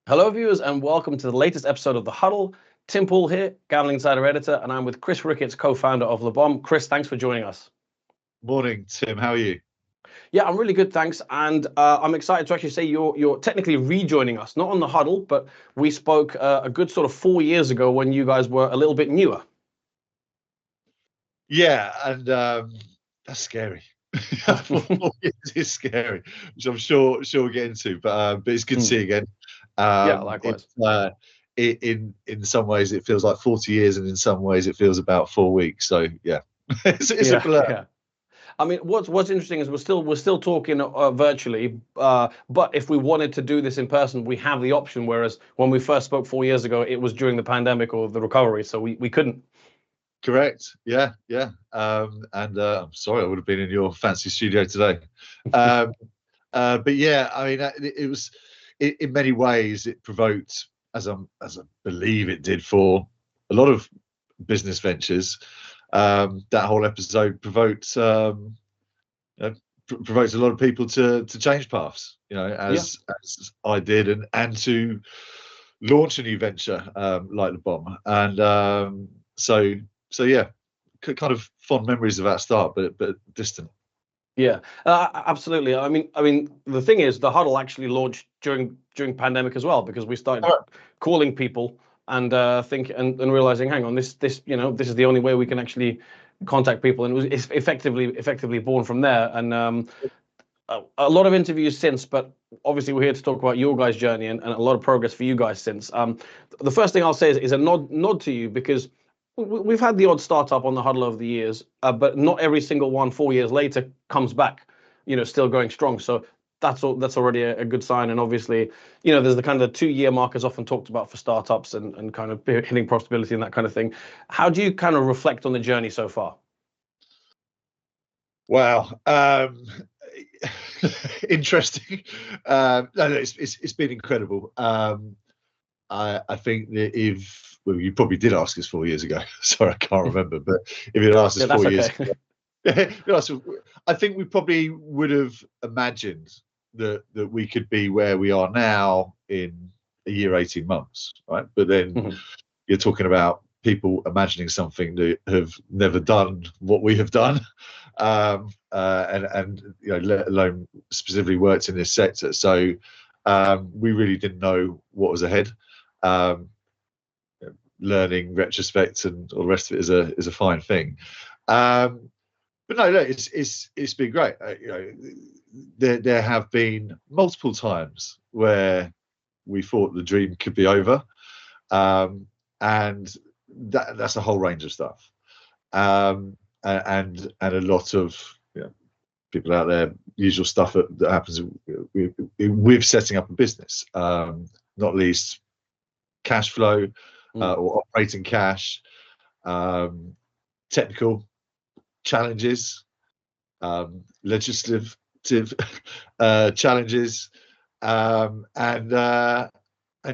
Hello, viewers, and welcome to the latest episode of the Huddle. Tim Poole here, Gambling Insider Editor, and I'm with Chris Ricketts, co-founder of LEBOM. Chris, thanks for joining us. Morning, Tim. How are you? Yeah, I'm really good, thanks. And I'm excited to actually say you're technically rejoining us, not on the Huddle, but we spoke a good sort of 4 years ago when you guys were a little bit newer. Yeah, and that's scary. 4 years is scary, which I'm sure we'll get into. But it's good to see you again. Yeah, likewise. In some ways it feels like 40 years, and in some ways it feels about 4 weeks. So yeah, it's a blur. Yeah. I mean, what's interesting is we're still talking virtually, but if we wanted to do this in person, we have the option. Whereas when we first spoke 4 years ago, it was during the pandemic or the recovery, so we couldn't. Correct. Yeah. And I'm sorry, I would have been in your fancy studio today. But yeah, I mean, it was in many ways it provoked, as I believe it did for a lot of business ventures. That whole episode provoked a lot of people to change paths. As I did, and to launch a new venture like LEBOM. And so yeah, kind of fond memories of that start, but distant. Yeah, absolutely. I mean, the thing is, the Huddle actually launched during pandemic as well, because we started calling people and and realizing, hang on, this this is the only way we can actually contact people, and it's effectively born from there. And a lot of interviews since, but obviously we're here to talk about your guys' journey and a lot of progress for you guys since. The first thing I'll say is a nod to you, because we've had the odd startup on the Huddle over the years, but not every single one 4 years later comes back, still going strong. So that's already a good sign. And obviously, there's the kind of the 2-year mark is often talked about for startups and kind of hitting profitability and that kind of thing. How do you kind of reflect on the journey so far? Wow. Interesting. No, it's been incredible. I think that you probably did ask us 4 years ago. Sorry, I can't remember. But if you'd asked us 4 years ago, I think we probably would have imagined that we could be where we are now in a year, 18 months, right? But then you're talking about people imagining something that have never done what we have done, and let alone specifically worked in this sector. So we really didn't know what was ahead. Learning, retrospect, and all the rest of it is a fine thing. But no, look, it's been great. There have been multiple times where we thought the dream could be over, and that's a whole range of stuff, and a lot of people out there, usual stuff that happens with setting up a business, not least cash flow or operating cash, technical challenges, legislative challenges, and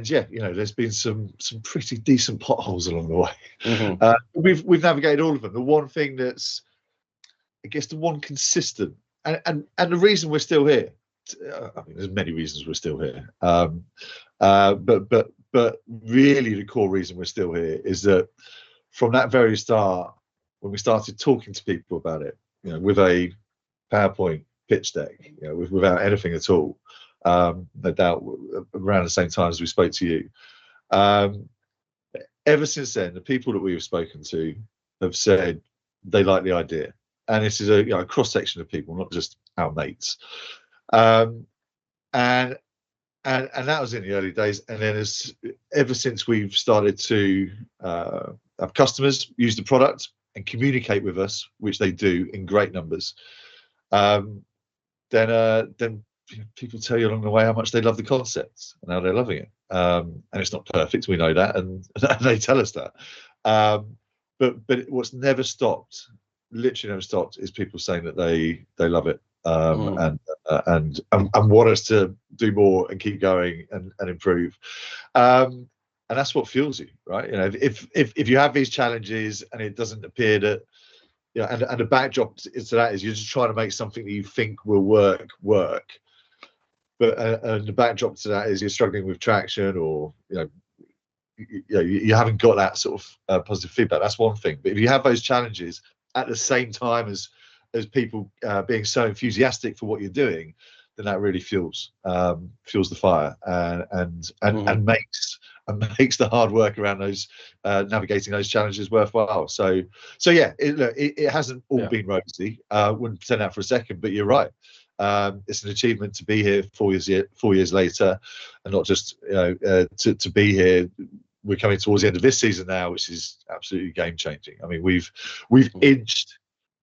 yeah, there's been some pretty decent potholes along the way. We've navigated all of them. The one thing that's, I guess, the one consistent, and the reason we're still here. I mean, there's many reasons we're still here, but really the core reason we're still here is that from that very start, when we started talking to people about it, with a PowerPoint pitch deck, without anything at all, no doubt around the same time as we spoke to you. Ever since then, the people that we've spoken to have said they like the idea, and this is a cross section of people, not just our mates. And that was in the early days, and then ever since we've started to have customers use the product and communicate with us, which they do in great numbers, then people tell you along the way how much they love the concept and how they're loving it. And it's not perfect, we know that, and they tell us that. But what's never stopped, literally never stopped, is people saying that they love it, and want us to do more and keep going and improve. And that's what fuels you, right? If you have these challenges and it doesn't appear that, and the backdrop to that is you're just trying to make something that you think will work. and the backdrop to that is you're struggling with traction, or you haven't got that sort of positive feedback. That's one thing. But if you have those challenges at the same time as people being so enthusiastic for what you're doing, then that really fuels the fire, and makes the hard work around those navigating those challenges worthwhile. So yeah, it hasn't all been rosy. Wouldn't pretend that for a second, but you're right. It's an achievement to be here 4 years later, and not just to be here. We're coming towards the end of this season now, which is absolutely game changing. I mean, we've inched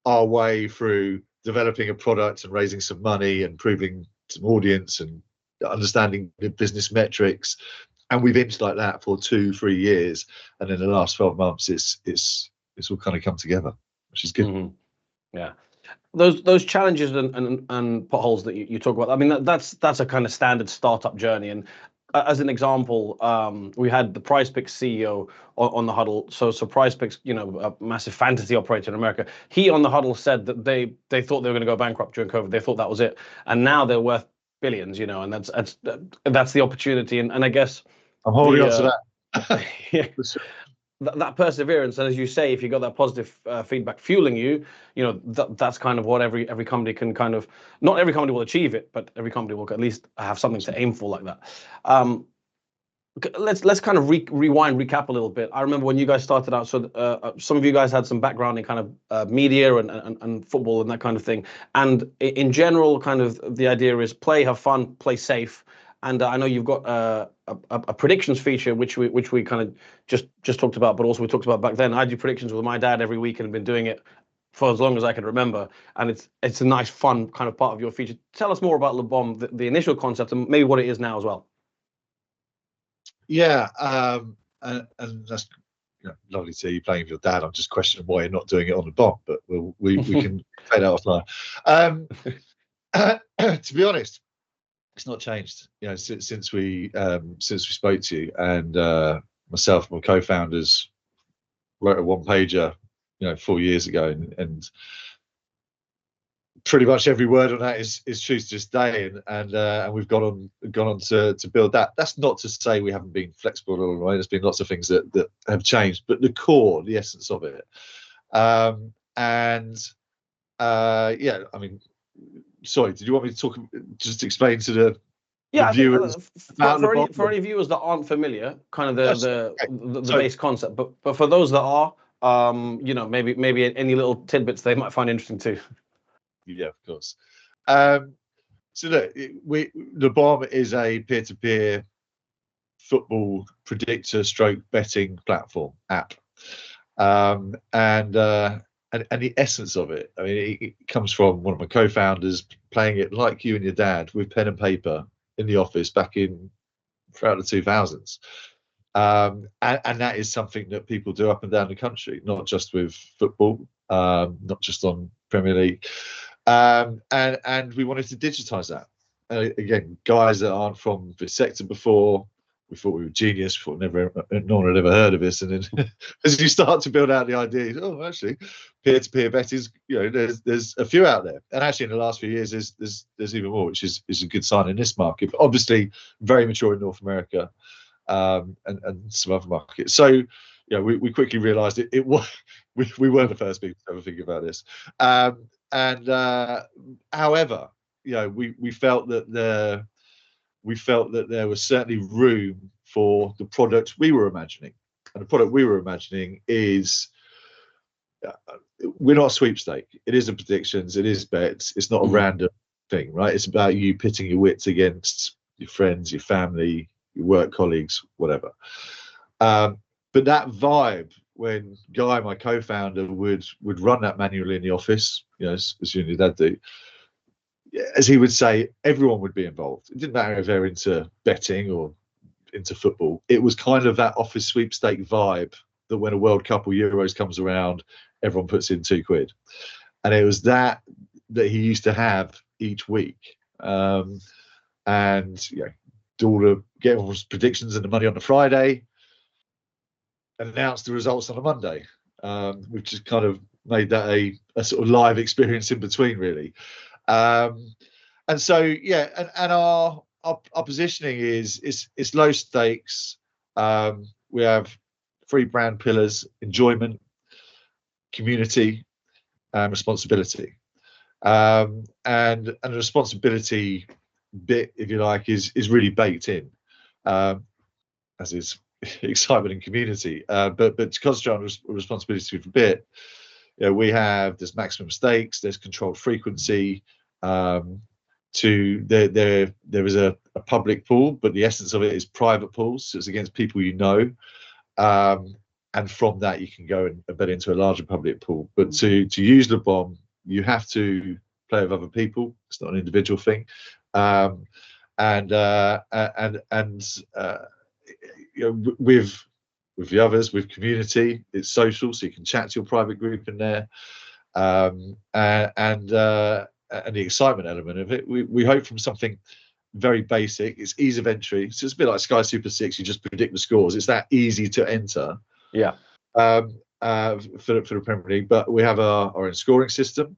our way through developing a product and raising some money and proving some audience and understanding the business metrics, and we've inched like that for 2-3 years, and in the last 12 months it's all kind of come together, which is good. Yeah, those challenges and potholes that you talk about, I mean, that's a kind of standard startup journey. And as an example, we had the PrizePicks CEO on the Huddle. So PrizePicks, a massive fantasy operator in America, he on the Huddle said that they thought they were going to go bankrupt during COVID. They thought that was it, and now they're worth billions. And that's the opportunity. And I guess I'm holding on to that. Yeah. That perseverance, and as you say, if you got that positive feedback fueling you, that's kind of what every company can kind of. Not every company will achieve it, but every company will at least have something to aim for like that. Let's kind of recap a little bit. I remember when you guys started out. So some of you guys had some background in kind of media and football and that kind of thing. And in general, kind of the idea is play, have fun, play safe. And I know you've got a predictions feature, which we kind of just talked about, but also we talked about back then. I do predictions with my dad every week and have been doing it for as long as I can remember. And it's a nice, fun kind of part of your feature. Tell us more about LEBOM, the initial concept, and maybe what it is now as well. Yeah, and that's lovely to hear you playing with your dad. I'm just questioning why you're not doing it on the bomb, but we can fade out offline. To be honest, it's not changed, since we spoke to you, and myself and my co-founders wrote a one-pager, 4 years ago, and pretty much every word on that is true to this day, and we've gone on to build that. That's not to say we haven't been flexible along the way. There's been lots of things that have changed, but the core, the essence of it, yeah, I mean. Sorry, did you want me to just explain to the viewers for any viewers that aren't familiar, kind of the base concept, but for those that are, maybe any little tidbits they might find interesting too. Yeah, of course. So look, LEBOM is a peer-to-peer football predictor / betting platform app, and the essence of it, I mean, it comes from one of my co-founders playing it like you and your dad with pen and paper in the office back throughout the 2000s. And that is something that people do up and down the country, not just with football, not just on Premier League. And we wanted to digitize that. Again, guys that aren't from this sector before, we thought we were genius, no one had ever heard of this. And then as you start to build out the ideas, actually, peer-to-peer betting, there's a few out there. And actually in the last few years, there's even more, which is a good sign in this market, but obviously very mature in North America, and some other markets. So, we quickly realized we weren't the first people to ever think about this. However, we felt that there was certainly room for the product we were imagining. And the product we were imagining is, we're not a sweepstake. It is a predictions. It is bets. It's not a random thing, right? It's about you pitting your wits against your friends, your family, your work colleagues, whatever. But that vibe, when Guy, my co-founder, would run that manually in the office, as you and your dad do, as he would say, everyone would be involved. It didn't matter if they're into betting or into football. It was kind of that office sweepstake vibe that when a World Cup or Euros comes around, everyone puts in £2. And it was that he used to have each week. Do all the get everyone's predictions and the money on the Friday, and announce the results on a Monday. We've just kind of made that a sort of live experience in between, really. And so, and our our positioning is it's low stakes. We have 3 brand pillars: enjoyment, community, and responsibility. And the responsibility bit, if you like, is really baked in, as is excitement and community. But to concentrate on responsibility for a bit, there's maximum stakes, there's controlled frequency. There is a public pool, but the essence of it is private pools, so it's against people you know. And from that you can go and bet into a larger public pool. But to use LEBOM, you have to play with other people. It's not an individual thing. With the others, with community, it's social, so you can chat to your private group in there. And the excitement element of it, we hope from something very basic. It's ease of entry, so it's a bit like Sky Super 6. You just predict the scores. It's that easy to enter. Yeah. For the Premier League, but we have our own scoring system,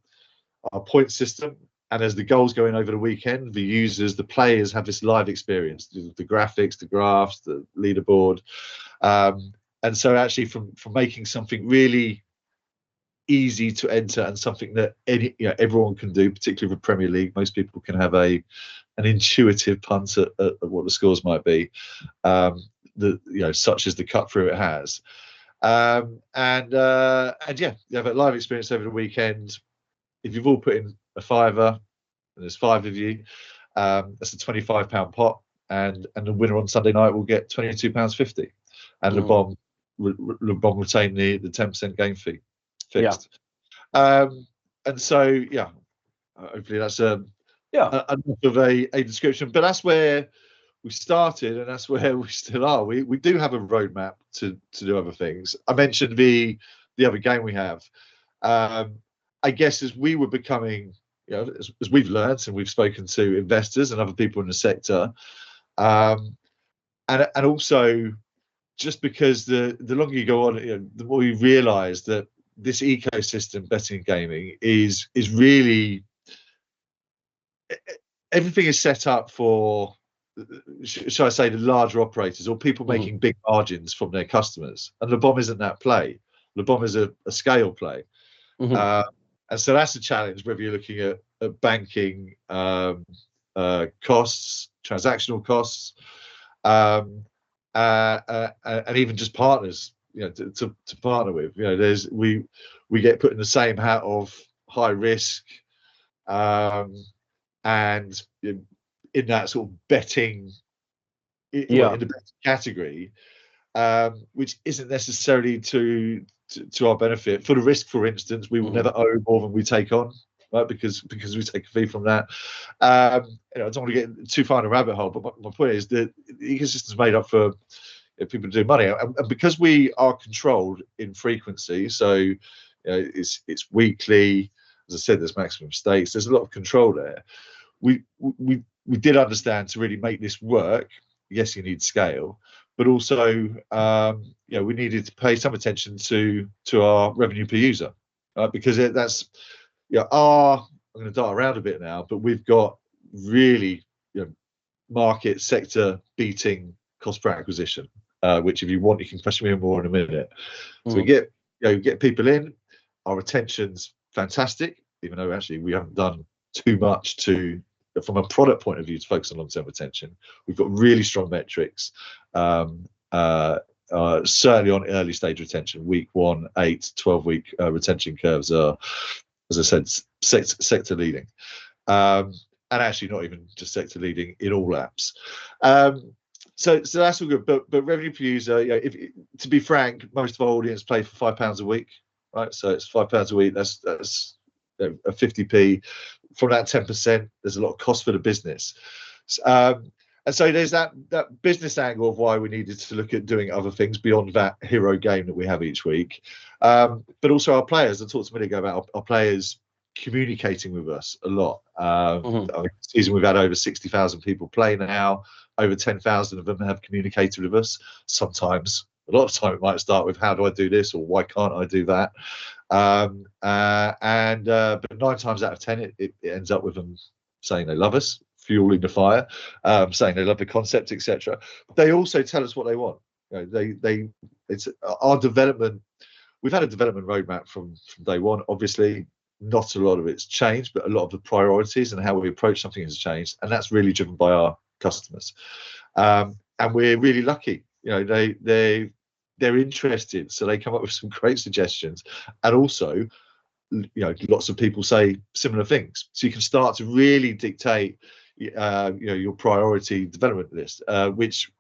our point system, and as the goals go in over the weekend, the users, the players have this live experience, the graphics, the graphs, the leaderboard, and so actually from making something really easy to enter and something that everyone can do, particularly with Premier League, most people can have an intuitive punt at what the scores might be, such as the cut through it has. And yeah, you have a live experience over the weekend. If you've all put in a £5, and there's 5 of you, that's a £25 pot, and the winner on Sunday night will get £22.50, and LEBOM retain the 10% game fee fixed. And so yeah, hopefully that's enough of a description, but that's where we started, and that's where we still are. We do have a roadmap to do other things. I mentioned the other game we have. I guess as we were becoming, as we've learned and we've spoken to investors and other people in the sector, and also just because the longer you go on, the more you realise that this ecosystem, betting and gaming, is really, everything is set up for, shall I say, the larger operators or people making big margins from their customers. And LEBOM isn't that play. LEBOM is a scale play. And so that's a challenge, whether you're looking at banking costs, transactional costs, and even just partners, to partner with. We get put in the same hat of high risk, and in that sort of betting, in the betting category, which isn't necessarily to our benefit. For the risk, for instance, we will never owe more than we take on, right? Because we take a fee from that. I don't want to get too far in a rabbit hole, but my point is that the ecosystem is made up for people to do money, and because we are controlled in frequency, so it's weekly. As I said, there's maximum stakes. There's a lot of control there. We did understand, to really make this work, yes, you need scale, but also we needed to pay some attention to our revenue per user, because that's I'm going to dart around a bit now, but we've got really market sector beating cost per acquisition, which if you want, you can question me more in a minute. So we get people in, our retention's fantastic, even though actually we haven't done too much from a product point of view to focus on long-term retention. We've got really strong metrics, certainly on early stage retention. Week 1, 8, 12-week retention curves are, as I said, sector leading, and actually not even just sector leading in all apps. So that's all good. But revenue per user, to be frank, most of our audience play for £5 a week, right? So it's £5 a week. That's a 50p. From that 10%, there's a lot of cost for the business. And so there's that business angle of why we needed to look at doing other things beyond that hero game that we have each week. But also our players. I talked a minute ago about our players communicating with us a lot. Season we've had over 60,000 people play now. Over 10,000 of them have communicated with us. Sometimes, a lot of time, it might start with, how do I do this, or why can't I do that? But 9 times out of 10, it ends up with them saying they love us fueling the fire, saying they love the concept, etc. They also tell us what they want. You know, it's our development. We've had a development roadmap from day one. Obviously, not a lot of it's changed, but a lot of the priorities and how we approach something has changed, and that's really driven by our customers. And we're really lucky. You know, they're interested, so they come up with some great suggestions, and also, you know, lots of people say similar things. So you can start to really dictate, you know, your priority development list, which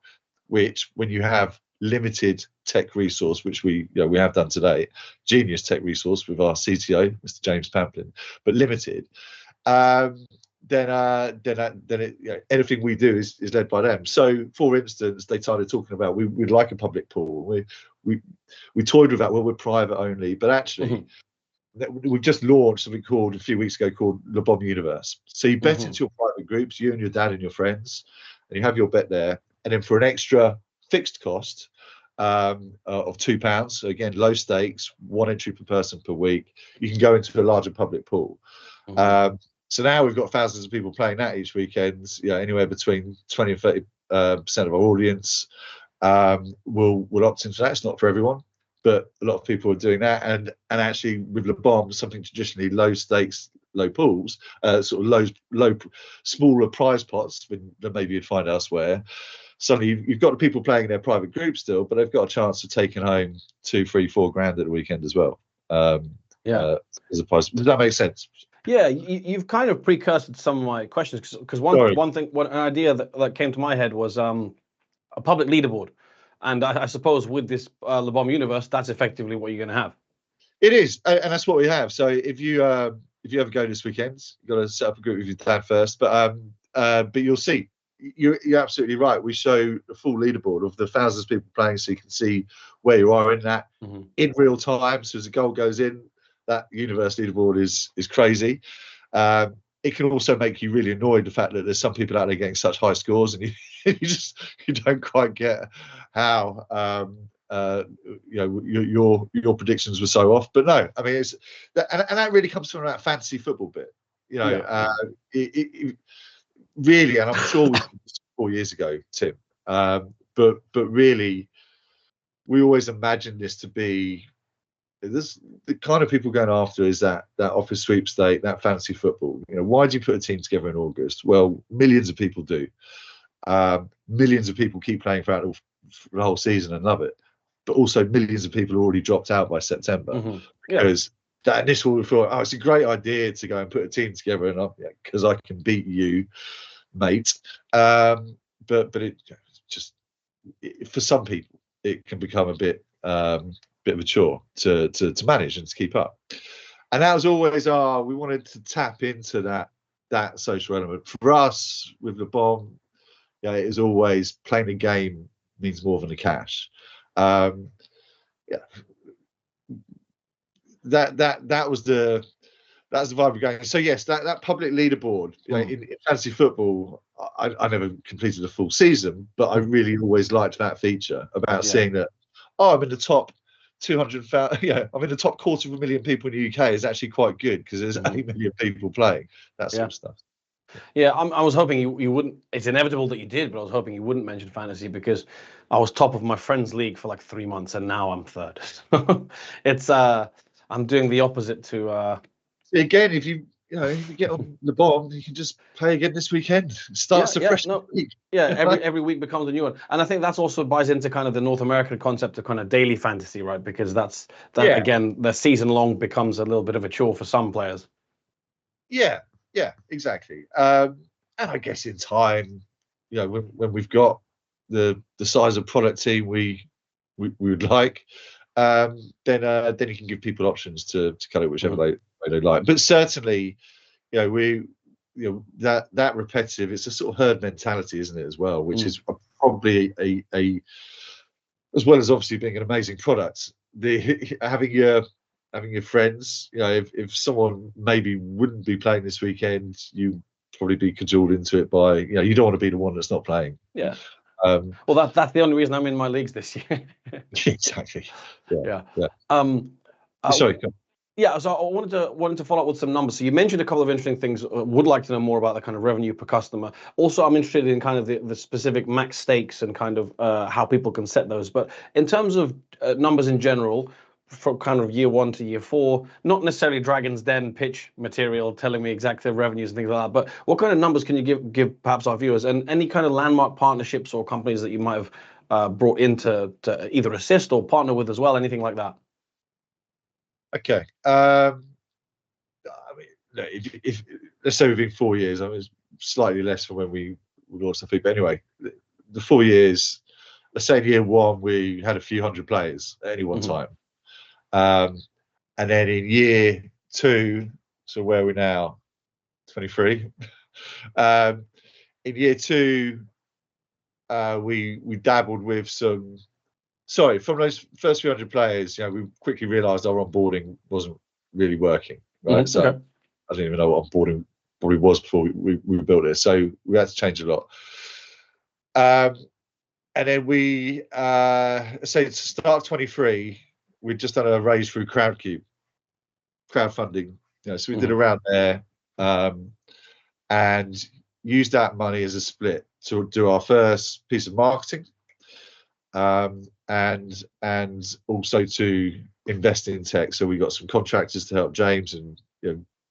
when you have limited tech resource, which we have done today, genius tech resource with our CTO, Mr. James Pamplin, but limited, then anything we do is led by them. So, for instance, they started talking about we'd like a public pool. We toyed with that. Well, we're private only, but actually, we've just launched something called a few weeks ago called LEBOM Universe. So you bet into your private groups, you and your dad and your friends, and you have your bet there. And then for an extra fixed cost of £2, so again, low stakes, one entry per person per week, you can go into a larger public pool. So now we've got thousands of people playing that each weekend. You know, anywhere between 20 and 30% of our audience will opt into that. It's not for everyone, but a lot of people are doing that. And actually, with LEBOM, something traditionally low stakes, low pools, sort of low smaller prize pots than maybe you'd find elsewhere. Suddenly, you've got the people playing in their private group still, but they've got a chance of taking home 2, 3, 4 grand at the weekend as well. As opposed, does that make sense? Yeah, you've kind of precursored some of my questions, because one idea that came to my head was a public leaderboard, and I suppose with this LEBOM Universe, that's effectively what you're going to have. It is, and that's what we have. So if you ever go this weekend, you've got to set up a group with your dad first, but you'll see. You're absolutely right. We show the full leaderboard of the thousands of people playing, so you can see where you are in that in real time. So as a goal goes in, that universe leaderboard is crazy. It can also make you really annoyed, the fact that there's some people out there getting such high scores, and you don't quite get how your predictions were so off. But no, I mean, it's and that really comes from that fantasy football bit. You know, it really, and I'm sure we did this 4 years ago, Tim. But really, we always imagined this to be the kind of people going after is that office sweepstake, that fantasy football. You know, why do you put a team together in August? Well, millions of people do. Millions of people keep playing throughout the whole season and love it. But also millions of people already dropped out by September because that initial thought, oh, it's a great idea to go and put a team together, and because I can beat you, mate. But it just, for some people, it can become a bit of a chore to manage and to keep up. And that was always we wanted to tap into that social element. For us with LEBOM, it is always playing the game means more than the cash. That was the vibe we're going. So yes, that public leaderboard, in fantasy football, I never completed a full season, but I really always liked that feature about seeing that, I'm in the top 200,000, I'm in the top 250,000 people in the UK is actually quite good, because there's 8 million people playing, that sort of stuff. Yeah, I was hoping you wouldn't. It's inevitable that you did, but I was hoping you wouldn't mention fantasy, because I was top of my friend's league for like 3 months, and now I'm third. It's I'm doing the opposite to. Again, if you get on LEBOM, you can just play again this weekend. It starts a fresh week. Yeah, every week becomes a new one, and I think that's also buys into kind of the North American concept of kind of daily fantasy, right? Because again, the season long becomes a little bit of a chore for some players. Yeah, exactly. And I guess in time, when we've got the size of product team we would like, then you can give people options to cut it whichever way they like. But certainly, that repetitive, it's a sort of herd mentality, isn't it, as well, which is probably a as well as obviously being an amazing product, having your friends, if someone maybe wouldn't be playing this weekend, you probably be cajoled into it by, you don't want to be the one that's not playing. Yeah. Well, that's the only reason I'm in my leagues this year. Exactly. Yeah. Sorry. Yeah, so I wanted to follow up with some numbers. So you mentioned a couple of interesting things. Would like to know more about the kind of revenue per customer. Also, I'm interested in kind of the specific max stakes and kind of how people can set those. But in terms of numbers in general, from kind of year 1 to year 4, not necessarily Dragon's Den pitch material telling me exact revenues and things like that. But what kind of numbers can you give perhaps our viewers, and any kind of landmark partnerships or companies that you might have brought in to either assist or partner with as well, anything like that? Okay. I mean, no, if let's say within 4 years, I mean, it's slightly less from when we launched the feed, but anyway, the 4 years, let's say in year 1 we had a few hundred players at any one time, and then in year 2, so where we're now, 23. In year 2, we dabbled with some. Sorry, from those first few hundred players, we quickly realised our onboarding wasn't really working, right? So Okay. I didn't even know what onboarding probably was before we built it. So we had to change a lot. And then we, say at the start of 23, we'd just done a raise through crowdcube, crowdfunding. So we did around there, and used that money as a split to do our first piece of marketing, and also to invest in tech. So we got some contractors to help James, and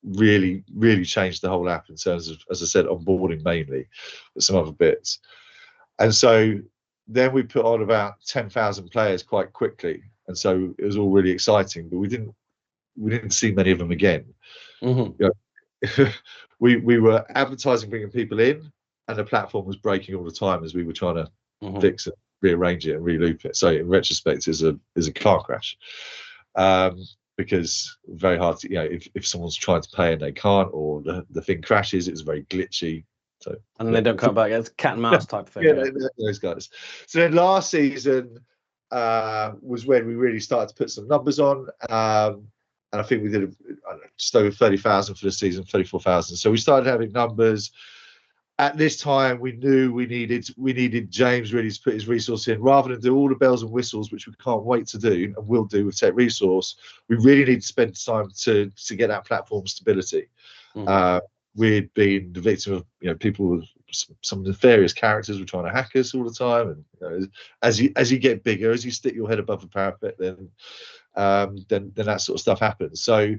really changed the whole app in terms of, as I said, onboarding mainly, but some other bits. And so then we put on about 10,000 players quite quickly, and so it was all really exciting. But we didn't see many of them again. We were advertising, bringing people in, and the platform was breaking all the time as we were trying to fix it, rearrange it, and reloop it. So in retrospect, is a car crash, because very hard to, if someone's trying to pay and they can't, or the thing crashes, it's very glitchy. So and then they don't come back. It's cat and mouse type thing. Yeah, those guys. So then last season was when we really started to put some numbers on. And I think we did just over 30,000 for the season, 34,000. So we started having numbers. At this time, we knew we needed James really to put his resource in, rather than do all the bells and whistles, which we can't wait to do and will do with Tech Resource. We really need to spend time to get that platform stability. We'd been the victim of people with some nefarious characters were trying to hack us all the time, and as you get bigger, as you stick your head above the parapet, then that sort of stuff happens. So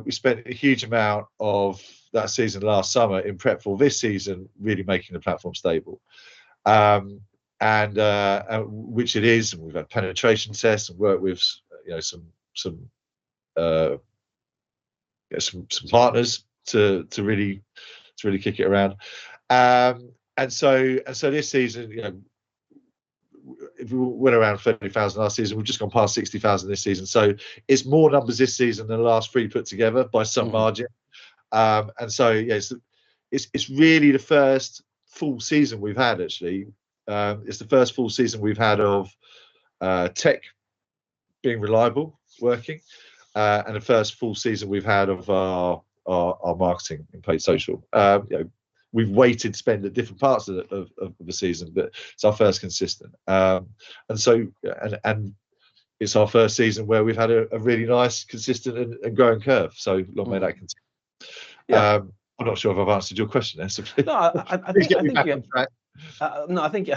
we spent a huge amount of that season last summer in prep for this season, really making the platform stable, and which it is. And we've had penetration tests and worked with some partners to really kick it around. And so this season, if we went around 30,000 last season, we've just gone past 60,000 this season. So it's more numbers this season than the last 3 put together by some margin. And so it's really the first full season we've had. Actually, it's the first full season we've had of tech being reliable, working, and the first full season we've had of our marketing and paid social. We've waited to spend at different parts of the season, but it's our first consistent. And so it's our first season where we've had a really nice, consistent and growing curve. So long may that continue. Yeah. I'm not sure if I've answered your question there. So no, I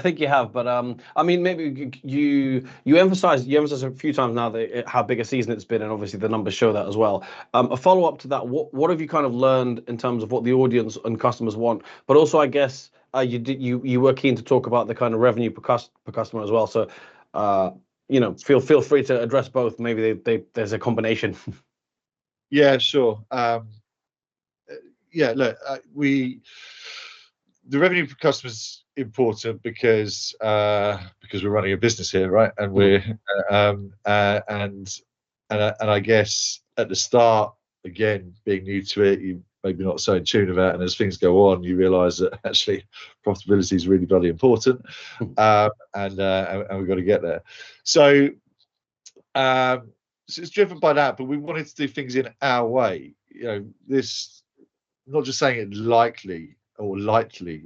think you have, but I mean, maybe you emphasized a few times now how big a season it's been, and obviously the numbers show that as well. A follow up to that, what have you kind of learned in terms of what the audience and customers want? But also, I guess you were keen to talk about the kind of revenue per customer as well. So feel free to address both. Maybe there's a combination. Yeah, sure. Look, the revenue per customer is important because we're running a business here, right? And we're and I guess at the start, again, being new to it, you maybe not so in tune with it, and as things go on, you realise that actually profitability is really bloody important, and we've got to get there. So it's driven by that, but we wanted to do things in our way. This. Not just saying it lightly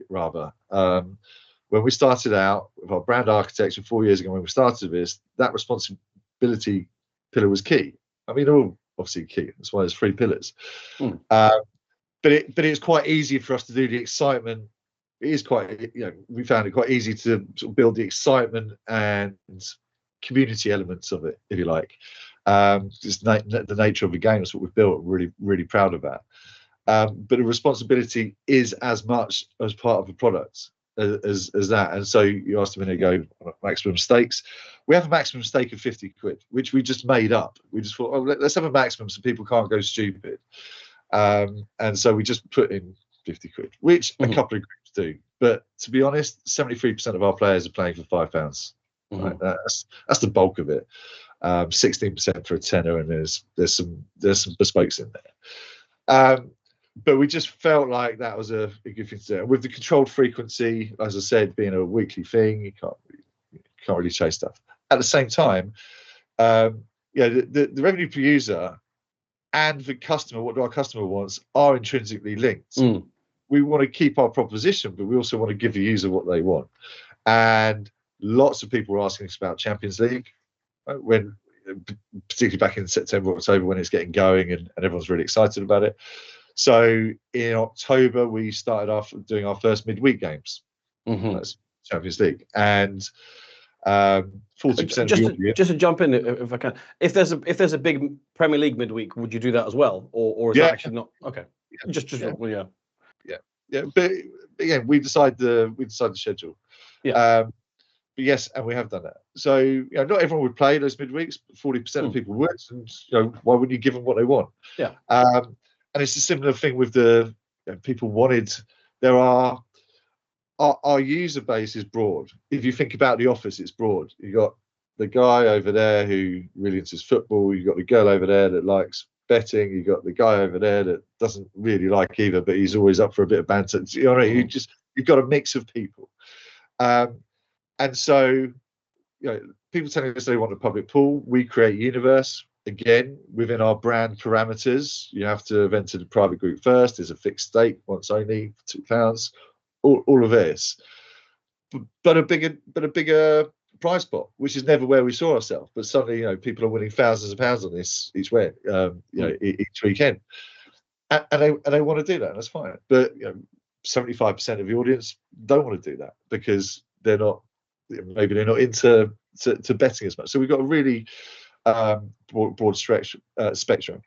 rather. When we started out with our brand architecture 4 years ago, when we started this, that responsibility pillar was key. I mean, obviously key. That's why there's 3 pillars. Mm. But it's quite easy for us to do the excitement. It is quite, we found it quite easy to sort of build the excitement and community elements of it, if you like. Just the nature of the game. That's what we've built. Really, really proud of that. But the responsibility is as much as part of the product as that. And so you asked a minute ago, maximum stakes. We have a maximum stake of 50 quid, which we just made up. We just thought, oh, let's have a maximum so people can't go stupid. And so we just put in 50 quid, which a couple of groups do. But to be honest, 73% of our players are playing for £5. Right? That's the bulk of it. 16% for a tenner, and there's some bespokes in there. But we just felt like that was a good thing to do. With the controlled frequency, as I said, being a weekly thing, you can't really chase stuff. At the same time, the revenue per user and the customer, what our customer wants, are intrinsically linked. We want to keep our proposition, but we also want to give the user what they want. And lots of people are asking us about Champions League, when particularly back in September, October, when it's getting going and everyone's really excited about it. So in October, we started doing our first midweek games. That's Champions League, and 40%. Just to jump in, if I can, if there's a big Premier League midweek, would you do that as well, or is that actually not? Okay, yeah. But again, we decide the schedule. Yeah. But yes, and we have done that. So not everyone would play those midweeks, but 40% of people would, and why wouldn't you give them what they want? Yeah. And it's a similar thing with the people wanted. There are our user base is broad. If you think about the office, it's broad. You got the guy over there who really into football. You got the girl over there that likes betting. You got the guy over there that doesn't really like either, but he's always up for a bit of banter. You know what I mean? You've got a mix of people. And so, people telling us they want a public pool. We create universe. Again, within our brand parameters, you have to have entered the private group first. There's a fixed stake, once only, for £2. All of this, but a bigger prize pot, which is never where we saw ourselves. But suddenly, people are winning thousands of pounds on this each week, each weekend, and they want to do that, and that's fine. But 75% of the audience don't want to do that because they're not into betting as much. So we've got a really broad spectrum.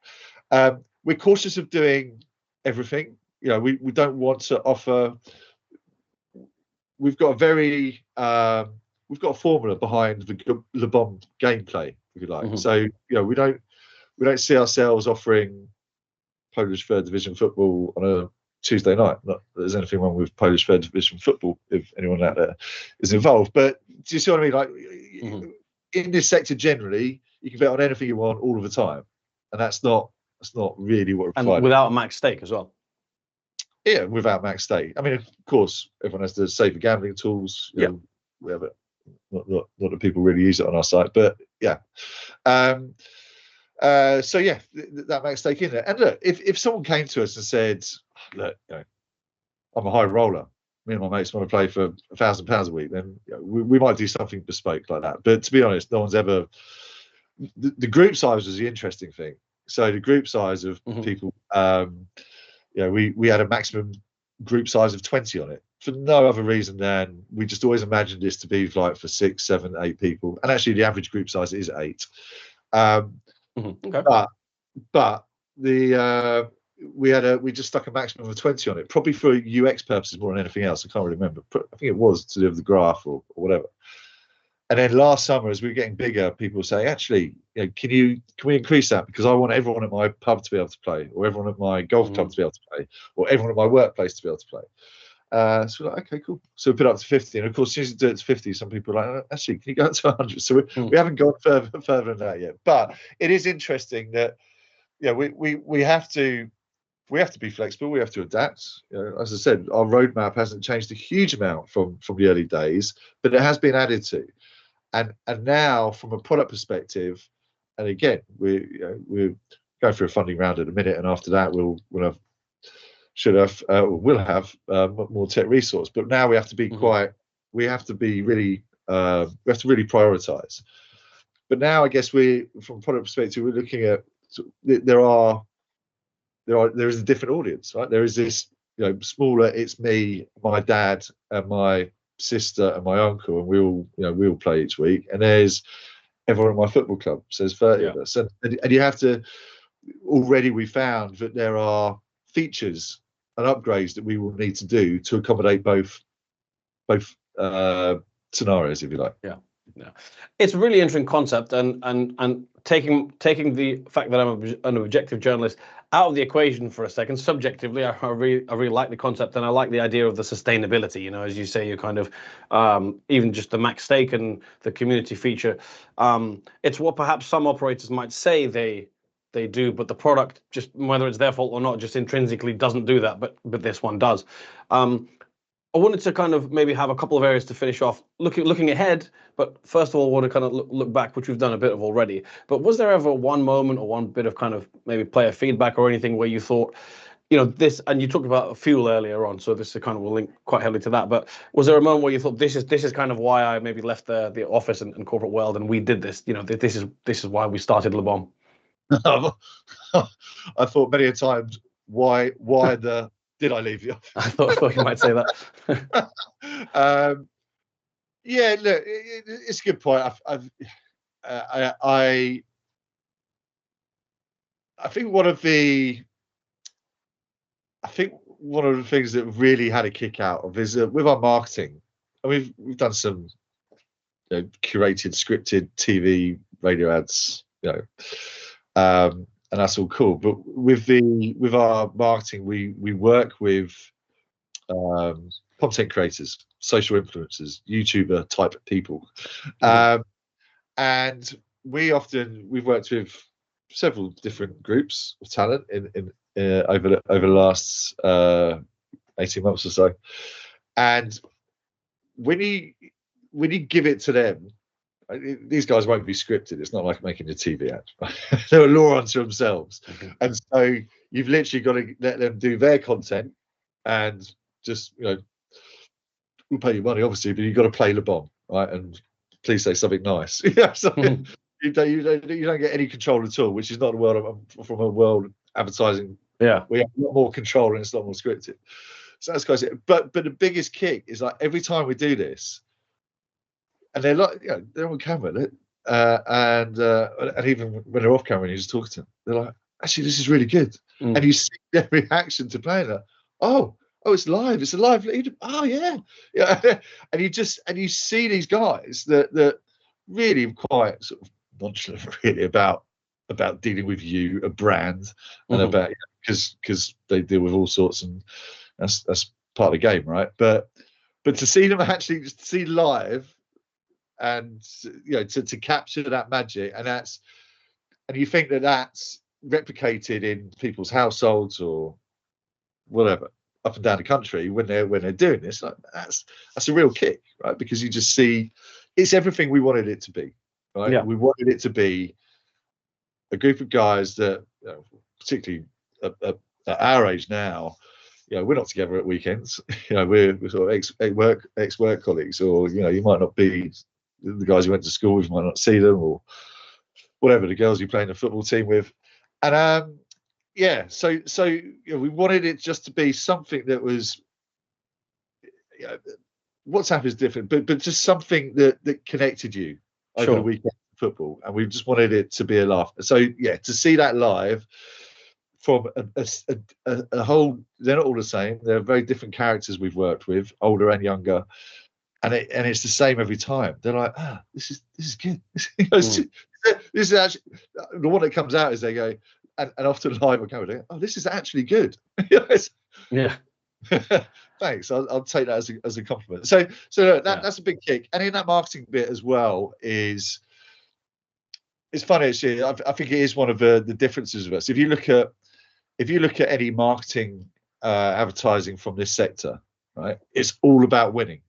We're cautious of doing everything. We don't want to offer. We've got a formula behind the LEBOM gameplay, if you like. So we don't see ourselves offering Polish third division football on a Tuesday night. Not that there's anything wrong with Polish third division football if anyone out there is involved. But do you see what I mean? Like in this sector generally, you can bet on anything you want all of the time, and that's not really what we're providing. And without a max stake as well. Yeah, without max stake. I mean, of course, everyone has the safer gambling tools. We have it. Not that people really use it on our site, but yeah. So yeah, that max stake in there. And look, if someone came to us and said, "Look, I'm a high roller. Me and my mates want to play for £1,000 a week," then we might do something bespoke like that. But to be honest, no one's ever. The group size was the interesting thing. So the group size of people. We had a maximum group size of 20 on it for no other reason than we just always imagined this to be like for 6, 7, 8 people, and actually the average group size is 8. Okay. But we just stuck a maximum of 20 on it, probably for UX purposes more than anything else. I can't really remember. I think it was to do with the graph or whatever. And then last summer, as we were getting bigger, people were saying, actually, can we increase that? Because I want everyone at my pub to be able to play, or everyone at my golf club to be able to play, or everyone at my workplace to be able to play. So we're like, okay, cool. So we put it up to 50. And of course, as soon as you do it to 50, some people are like, actually, can you go up to 100? So we haven't gone further than that yet. But it is interesting that, we have to be flexible. We have to adapt. As I said, our roadmap hasn't changed a huge amount from the early days, but it has been added to. And now, from a product perspective, and again, we're going through a funding round at the minute, and after that, we'll have more tech resource. But now we have to be we have to really prioritize. But now, I guess from a product perspective, we're looking at there is a different audience, right? There is this, smaller. It's me, my dad, and my sister and my uncle, and we all play each week. And there's everyone at my football club. So there's 30 of us, and you have to. Already, we found that there are features and upgrades that we will need to do to accommodate both scenarios, if you like. Yeah. It's a really interesting concept, and taking the fact that I'm an objective journalist out of the equation for a second, subjectively, I really like the concept, and I like the idea of the sustainability. As you say, you're kind of even just the max stake and the community feature. It's what perhaps some operators might say they do, but the product, just whether it's their fault or not, just intrinsically doesn't do that. But this one does. I wanted to kind of maybe have a couple of areas to finish off, looking ahead. But first of all, I want to kind of look back, which we've done a bit of already. But was there ever one moment or one bit of kind of maybe player feedback or anything where you thought, this, and you talked about fuel earlier on, so this is kind of will link quite heavily to that. But was there a moment where you thought this is kind of why I maybe left the office and corporate world, and we did this? This is why we started LEBOM. I thought many a times, why did I leave the office? I thought you might say that. Yeah, look, it's a good point. I think one of the things that really had a kick out of is with our marketing, and we've done some curated, scripted TV, radio ads, and that's all cool. But with our marketing, we work with content creators, social influencers, YouTuber type people, and we've worked with several different groups of talent in over the last 18 months or so. And when you give it to them, these guys won't be scripted. It's not like making a TV ad. They're a law unto themselves. And so you've literally got to let them do their content, and just we'll pay you money, obviously, but you've got to play LEBOM, right? And please say something nice. You don't get any control at all, which is not the world from a world advertising. Yeah, we have a lot more control and it's a lot more scripted. So that's crazy. But the biggest kick is like every time we do this, and they're like, they're on camera, and even when they're off camera and you just talk to them, they're like, actually, this is really good. And you see their reaction to playing that. Oh, it's live. It's a live lead. Oh yeah. And you see these guys that really quite sort of nonchalant, really, about dealing with you, a brand, and about, because they deal with all sorts, and that's part of the game, right? But to see them actually just see live, and to capture that magic, and you think that's replicated in people's households or whatever up and down the country when they're doing this, like that's a real kick, right? Because you just see it's everything we wanted it to be, right? Yeah. We wanted it to be a group of guys that, particularly at our age now, we're not together at weekends. We're sort of ex-work colleagues, or you might not be the guys you went to school with, you might not see them, or whatever, the girls you play in the football team with, and so we wanted it just to be something that was, WhatsApp is different, but just something that connected you over the weekend football, and we just wanted it to be a laugh. So to see that live from a whole, they're not all the same. They're very different characters we've worked with, older and younger, and it's the same every time. They're like, this is good. This is actually the one that comes out is they go, and often live on camera, they go, this is actually good. Yeah. Thanks. I'll take that as a compliment. So that's a big kick. And in that marketing bit as well it's funny actually. I think it is one of the differences of us. If you look at any marketing advertising from this sector, right, it's all about winning.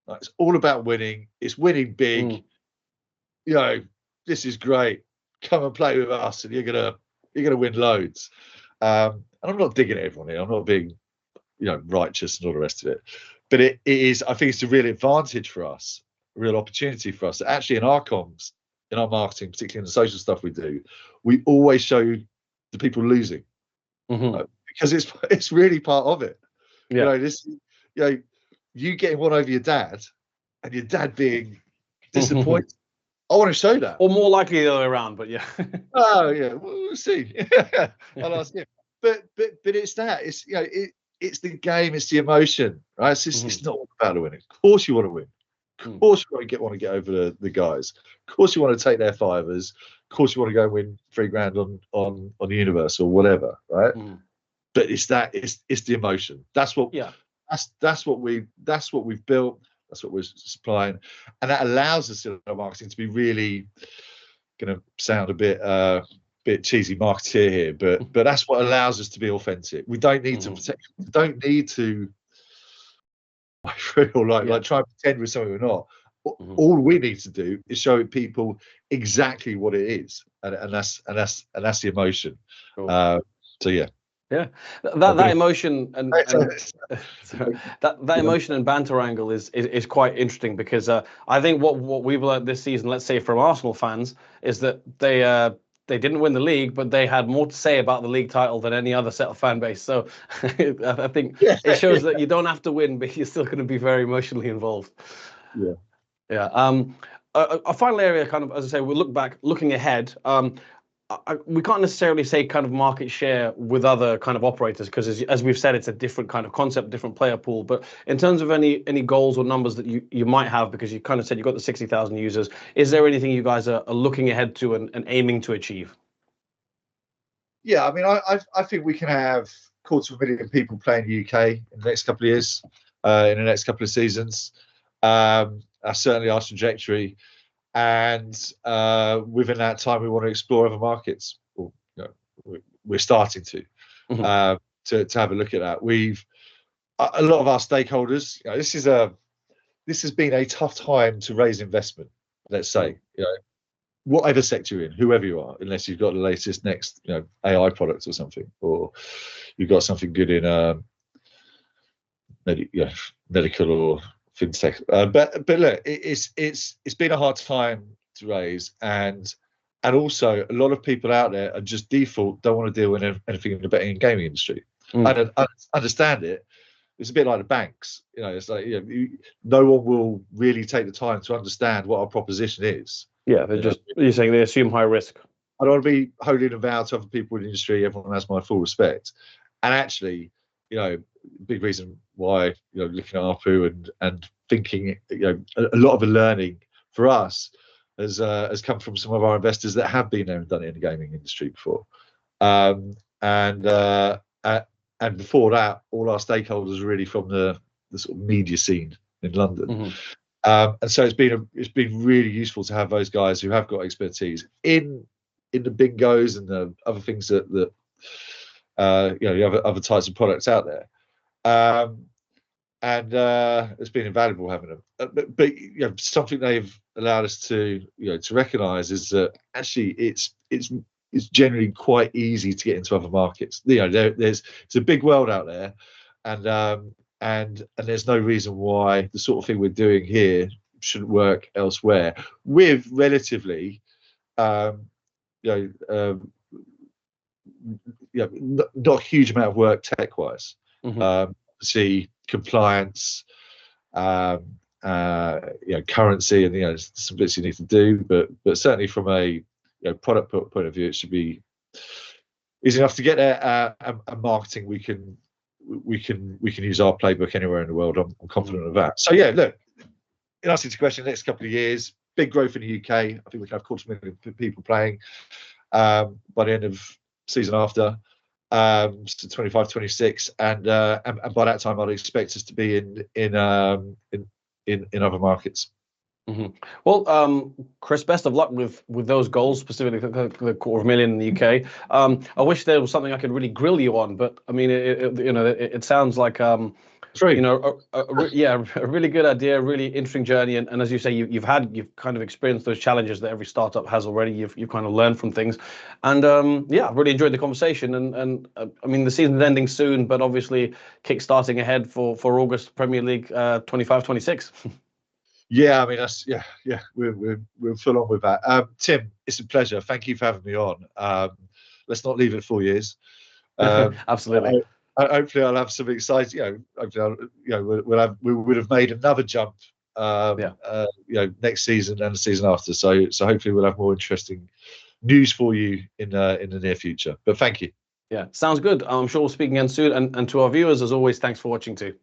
Right? It's all about winning. It's winning big. This is great. Come and play with us, and you're gonna win loads. And I'm not digging at everyone here. I'm not being righteous and all the rest of it, but it is, I think it's a real advantage for us, a real opportunity for us, that actually in our comms in our marketing, particularly in the social stuff we do, we always show the people losing, because it's really part of it. Yeah. You getting one over your dad, and your dad being disappointed. I want to show that. Or more likely the other way around, but yeah. Oh yeah, we'll see. I'll ask him. But it's that. It's it's the game. It's the emotion, right? It's not all about the winning. Of course you want to win. Of course you want to get over the guys. Of course you want to take their fivers. Of course you want to go and win $3,000 on the universe or whatever, right? But it's the emotion. That's what we've built. That's what we're supplying, and that allows us in our marketing to be really going to sound a bit cheesy marketeer here, but that's what allows us to be authentic. We don't need to protect. We don't need to like try and pretend we're something we're not. All we need to do is show people exactly what it is, and that's the emotion. Cool. So yeah. Yeah, that emotion and that emotion and banter angle is quite interesting, because I think what we've learned this season, let's say from Arsenal fans, is that they didn't win the league, but they had more to say about the league title than any other set of fan base. So I think it shows that you don't have to win, but you're still going to be very emotionally involved. Yeah. A final area, kind of, as I say, we'll looking ahead. We can't necessarily say kind of market share with other kind of operators, because as we've said, it's a different kind of concept, different player pool. But in terms of any goals or numbers that you might have, because you kind of said you've got the 60,000 users, is there anything you guys are looking ahead to and aiming to achieve? Yeah, I mean, I think we can have 250,000 people playing the UK in the next couple of years, in the next couple of seasons. That's certainly our trajectory. And within that time, we want to explore other markets. Well, we're starting to have a look at that. A lot of our stakeholders. This has been a tough time to raise investment. Let's say, whatever sector you're in, whoever you are, unless you've got the latest next AI product or something, or you've got something good in medical or fintech, but look, it's been a hard time to raise, and also a lot of people out there are just default don't want to deal with anything in the betting and gaming industry. I understand it. It's a bit like the banks, it's like no one will really take the time to understand what our proposition is. Yeah, you're saying they assume high risk. I don't want to be holding a vow to other people in the industry. Everyone has my full respect, and actually, big reason why looking at ARPU and thinking a lot of the learning for us has come from some of our investors that have been there and done it in the gaming industry before, and before that, all our stakeholders are really from the sort of media scene in London, and so it's been really useful to have those guys who have got expertise in the bingos and the other things that the other types of products out there. And it's been invaluable having them. But something they've allowed us to recognise is that actually it's generally quite easy to get into other markets. It's a big world out there, and there's no reason why the sort of thing we're doing here shouldn't work elsewhere with relatively not a huge amount of work tech-wise. See compliance, currency, and some bits you need to do, but certainly from a product point of view, it should be easy enough to get there. And marketing, we can use our playbook anywhere in the world. I'm confident of that. So yeah, look, in answer to your question, next couple of years, big growth in the UK. I think we can have 250,000 people playing by the end of season after. To 25, 26, and by that time, I'd expect us to be in other markets. Well, Chris, best of luck with those goals, specifically the 250,000 in the UK. I wish there was something I could really grill you on, but I mean, it sounds like a really good idea, really interesting journey, and as you say, you've kind of experienced those challenges that every startup has already. You've kind of learned from things, and I've really enjoyed the conversation. And I mean, the season's ending soon, but obviously kick-starting ahead for August Premier League 25-26. Yeah, I mean, that's we're full on with that. Tim, it's a pleasure. Thank you for having me on. Let's not leave it 4 years. Absolutely. Hopefully, I'll have some exciting. Hopefully, we would have made another jump. Next season and the season after. So hopefully, we'll have more interesting news for you in the near future. But thank you. Yeah, sounds good. I'm sure we'll speak again soon. And to our viewers, as always, thanks for watching too.